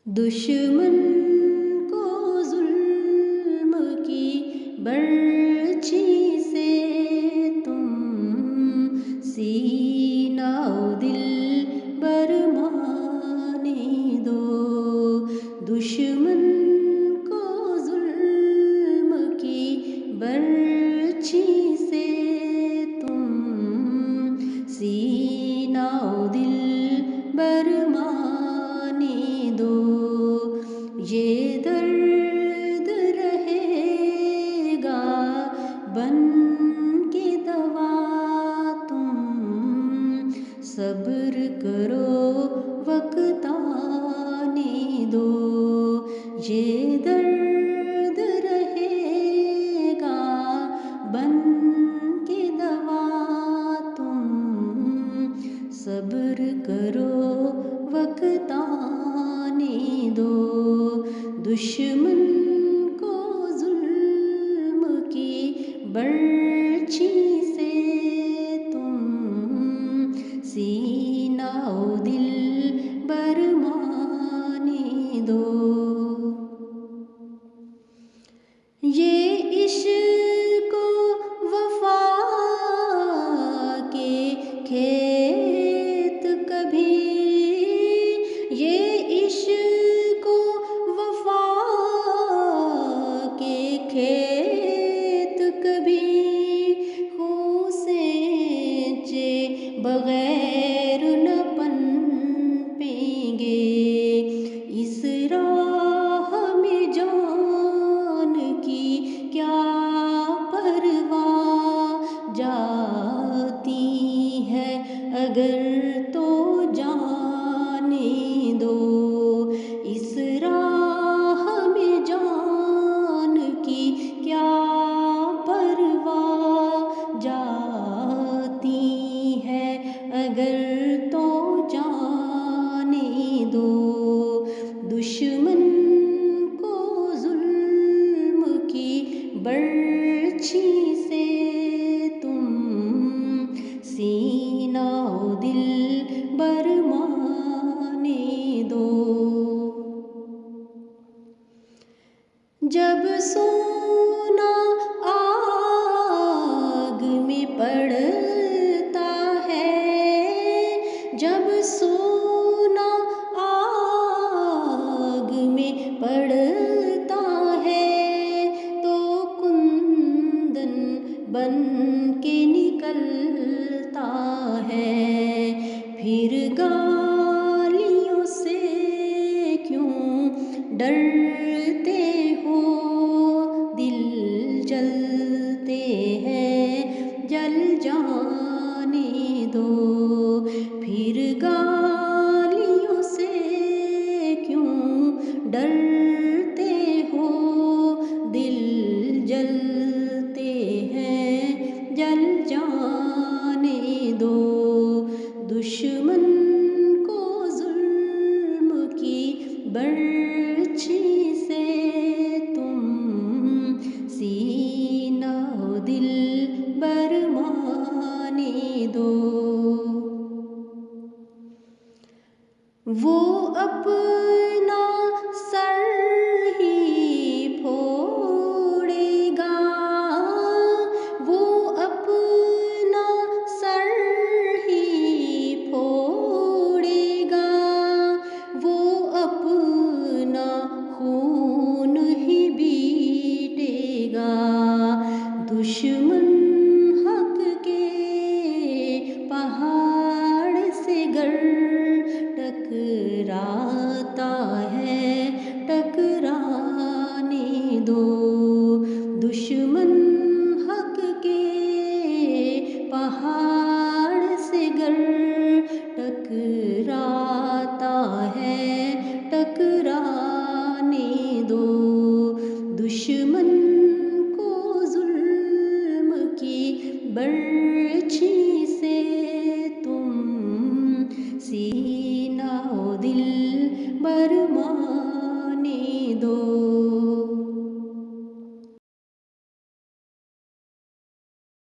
دشمن کو ظلم کی برچی سے تم سینہ و دل برمانے دو. دشمن کو ظلم کی برچی سے تم سینہ و دل برمانے دو. یہ درد رہے گا بن کے دوا، تم صبر کرو وقت آنے دو. یہ درد رہے گا بن کے دوا، تم صبر کرو وقت آنے دو. دشمن کو ظلم کی برچی سے تم سینہ و دل برمانے دو. یہ عشق و وفا کے کھیت کبھی، یہ عشق و وفا کے کھیت کبھی خون سینچے بغیر نہ پنپیں گے. اس راہ میں جان کی کیا پرواہ، جاتی ہے اگر تو جانے دو. اس راہ میں جان کی کیا پرواہ، جاتی ہے اگر تو جانے دو. دشمن کو ظلم کی برچی سے تم سینہ و دل برمانے دو. جب سونا آگ میں پڑتا ہے، جب سونا آگ میں پڑتا ہے تو کندن بن کے نکلتا ہے. پھر گالیوں سے کیوں ڈرتے ہو، دل جلتے ہیں جل جانے دو. پھر گالیوں سے کیوں ڈرتے ہو، دل جلتے ہیں جل جانے دو. دشمن کو ظلم کی برچی سے تم سینہ و دل برمانے دو. وہ اپنا